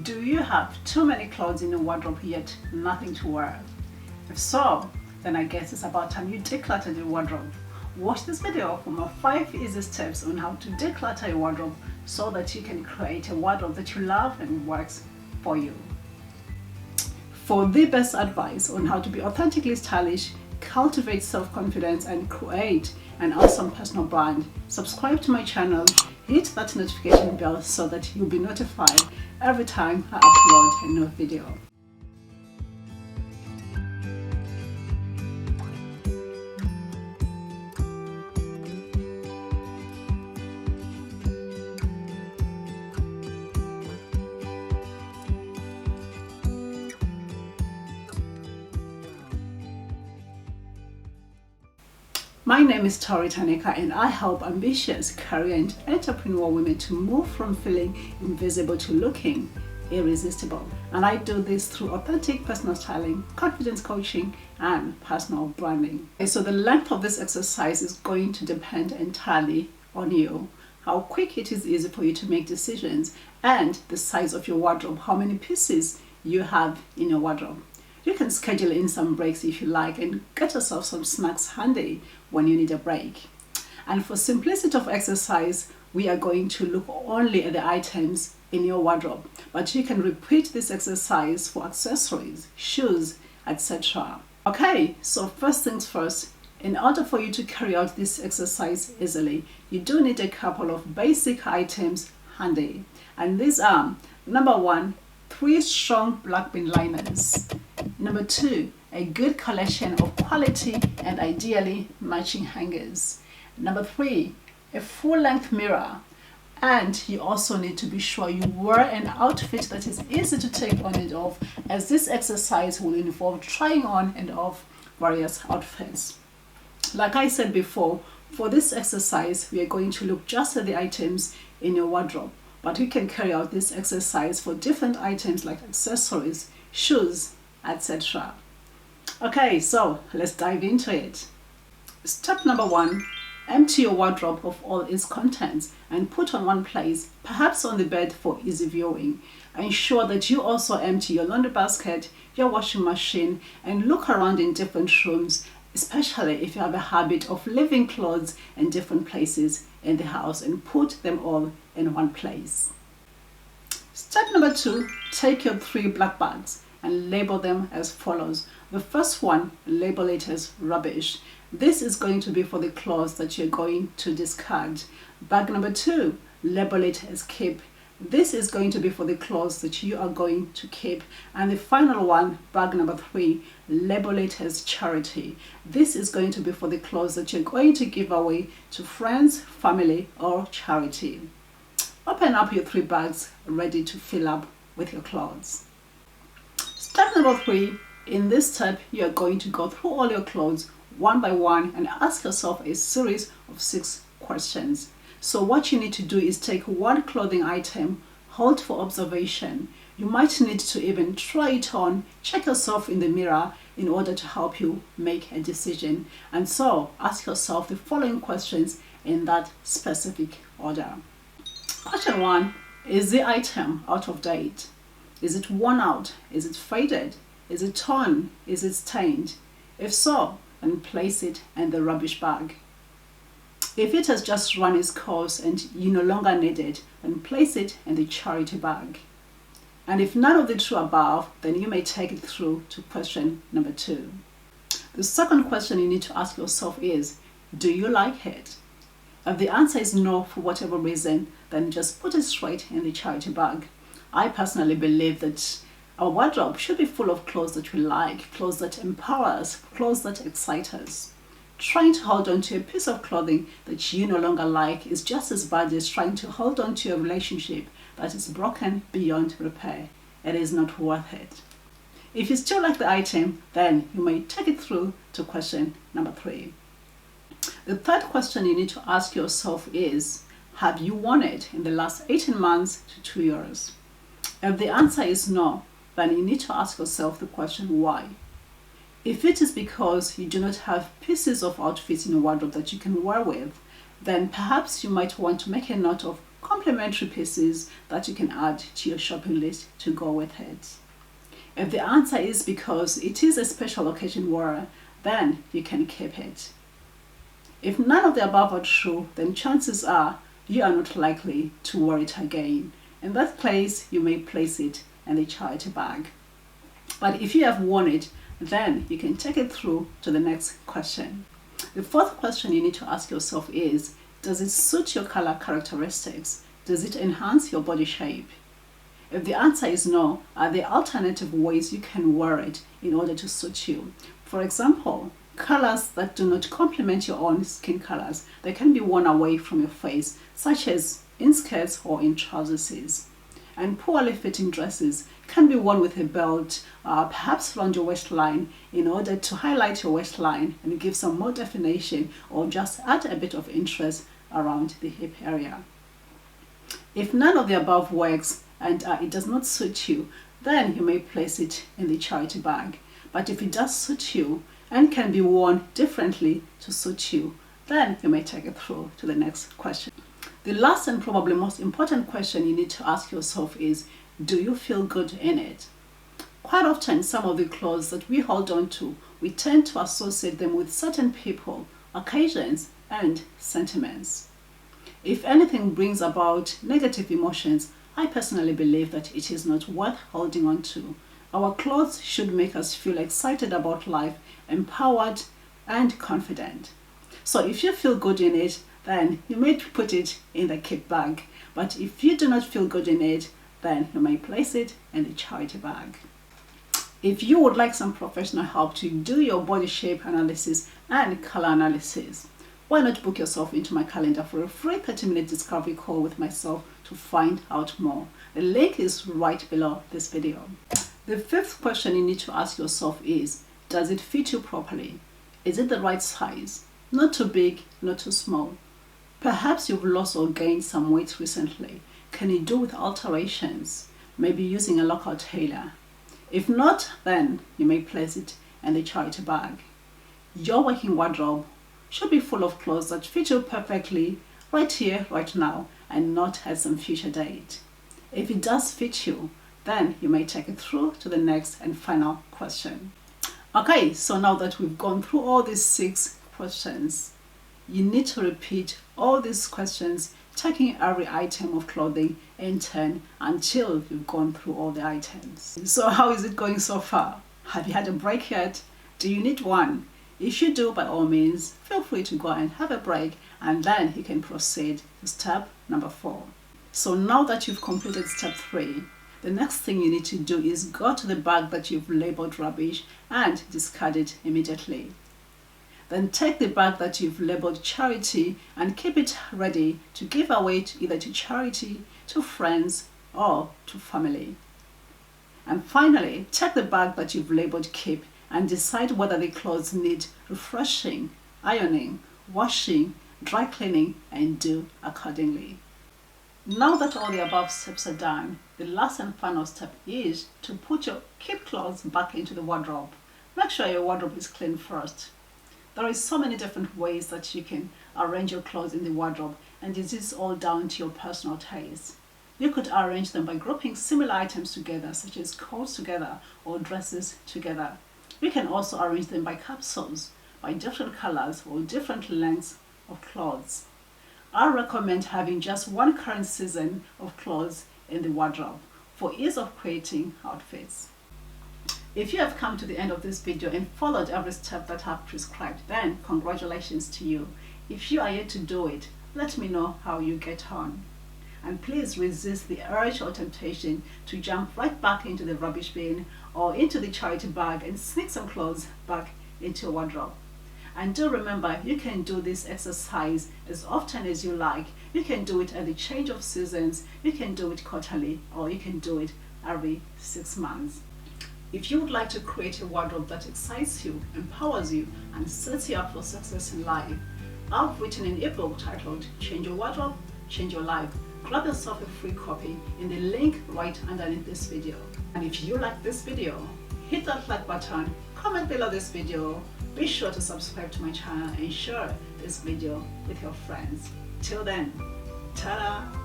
Do you have too many clothes in your wardrobe yet nothing to wear? If so, then I guess it's about time you decluttered your wardrobe. Watch this video for my 5 easy steps on how to declutter your wardrobe so that you can create a wardrobe that you love and works for you. For the best advice on how to be authentically stylish, cultivate self-confidence and create an awesome personal brand, subscribe to my channel, hit that notification bell so that you'll be notified every time I upload a new video. My name is Toritaneka and I help ambitious career and entrepreneur women to move from feeling invisible to looking irresistible. And I do this through authentic personal styling, confidence coaching, and personal branding. So the length of this exercise is going to depend entirely on you. How quick it is easy for you to make decisions, and the size of your wardrobe, how many pieces you have in your wardrobe. You can schedule in some breaks if you like and get yourself some snacks handy when you need a break. And for simplicity of exercise, we are going to look only at the items in your wardrobe, but you can repeat this exercise for accessories, shoes, etc. Okay, so first things first, in order for you to carry out this exercise easily, you do need a couple of basic items handy. And these are, number 1, 3 strong black bin liners. Number 2, a good collection of quality and ideally matching hangers. Number 3, a full-length mirror. And you also need to be sure you wear an outfit that is easy to take on and off, as this exercise will involve trying on and off various outfits. Like I said before, for this exercise, we are going to look just at the items in your wardrobe, but you can carry out this exercise for different items like accessories, shoes, etc. Okay, so let's dive into it. Step number 1, empty your wardrobe of all its contents and put on one place, perhaps on the bed for easy viewing. Ensure that you also empty your laundry basket, your washing machine, and look around in different rooms, especially if you have a habit of leaving clothes in different places in the house, and put them all in one place. Step number 2, take your 3 black bags and label them as follows. The first one, label it as rubbish. This is going to be for the clothes that you're going to discard. Bag number 2, label it as keep. This is going to be for the clothes that you are going to keep. And the final one, bag number 3, label it as charity. This is going to be for the clothes that you're going to give away to friends, family, or charity. Open up your 3 bags ready to fill up with your clothes. Step number 3, in this step, you are going to go through all your clothes one by one and ask yourself a series of 6 questions. So what you need to do is take one clothing item, hold for observation. You might need to even try it on, check yourself in the mirror in order to help you make a decision. And so ask yourself the following questions in that specific order. Question 1, is the item out of date? Is it worn out? Is it faded? Is it torn? Is it stained? If so, then place it in the rubbish bag. If it has just run its course and you no longer need it, then place it in the charity bag. And if none of the 2 above, then you may take it through to question number 2. The second question you need to ask yourself is, do you like it? If the answer is no for whatever reason, then just put it straight in the charity bag. I personally believe that our wardrobe should be full of clothes that we like, clothes that empower us, clothes that excite us. Trying to hold on to a piece of clothing that you no longer like is just as bad as trying to hold on to a relationship that is broken beyond repair. It is not worth it. If you still like the item, then you may take it through to question number 3. The third question you need to ask yourself is, have you worn it in the last 18 months to 2 years? If the answer is no, then you need to ask yourself the question why. If it is because you do not have pieces of outfits in your wardrobe that you can wear with, then perhaps you might want to make a note of complementary pieces that you can add to your shopping list to go with it. If the answer is because it is a special occasion wear, then you can keep it. If none of the above are true, then chances are you are not likely to wear it again. In that case, you may place it in the charity bag. But if you have worn it, then you can take it through to the next question. The fourth question you need to ask yourself is, does it suit your color characteristics? Does it enhance your body shape? If the answer is no, are there alternative ways you can wear it in order to suit you? For example, colors that do not complement your own skin colors, they can be worn away from your face, such as in skirts or in trousers. And poorly fitting dresses can be worn with a belt, perhaps around your waistline, in order to highlight your waistline and give some more definition, or just add a bit of interest around the hip area. If none of the above works and it does not suit you, then you may place it in the charity bag. But if it does suit you and can be worn differently to suit you, then you may take it through to the next question. The last and probably most important question you need to ask yourself is, do you feel good in it? Quite often, some of the clothes that we hold on to, we tend to associate them with certain people, occasions, and sentiments. If anything brings about negative emotions, I personally believe that it is not worth holding on to. Our clothes should make us feel excited about life, empowered, and confident. So if you feel good in it, then you may put it in the keep bag. But if you do not feel good in it, then you may place it in the charity bag. If you would like some professional help to do your body shape analysis and color analysis, why not book yourself into my calendar for a free 30-minute discovery call with myself to find out more. The link is right below this video. The fifth question you need to ask yourself is, does it fit you properly? Is it the right size? Not too big, not too small. Perhaps you've lost or gained some weight recently. Can you do with alterations? Maybe using a local tailor. If not, then you may place it in the charity bag. Your working wardrobe should be full of clothes that fit you perfectly right here, right now, and not at some future date. If it does fit you, then you may take it through to the next and final question. Okay, so now that we've gone through all these 6 questions, you need to repeat all these questions, taking every item of clothing in turn until you've gone through all the items. So how is it going so far? Have you had a break yet? Do you need one? If you do, by all means, feel free to go and have a break, and then you can proceed to step number 4. So now that you've completed step 3, the next thing you need to do is go to the bag that you've labeled rubbish and discard it immediately. Then take the bag that you've labeled charity and keep it ready to give away either to charity, to friends, or to family. And finally, take the bag that you've labeled keep and decide whether the clothes need refreshing, ironing, washing, dry cleaning, and do accordingly. Now that all the above steps are done, the last and final step is to put your keep clothes back into the wardrobe. Make sure your wardrobe is clean first. There are so many different ways that you can arrange your clothes in the wardrobe, and it is all down to your personal taste. You could arrange them by grouping similar items together, such as coats together or dresses together. You can also arrange them by capsules, by different colors or different lengths of clothes. I recommend having just one current season of clothes in the wardrobe for ease of creating outfits. If you have come to the end of this video and followed every step that I've prescribed, then congratulations to you. If you are yet to do it, let me know how you get on. And please resist the urge or temptation to jump right back into the rubbish bin or into the charity bag and sneak some clothes back into your wardrobe. And do remember, you can do this exercise as often as you like. You can do it at the change of seasons, you can do it quarterly, or you can do it every 6 months. If you would like to create a wardrobe that excites you, empowers you, and sets you up for success in life, I've written an ebook titled Change Your Wardrobe, Change Your Life. Grab yourself a free copy in the link right underneath this video. And if you like this video, hit that like button, comment below this video, be sure to subscribe to my channel and share this video with your friends. Till then, ta-da!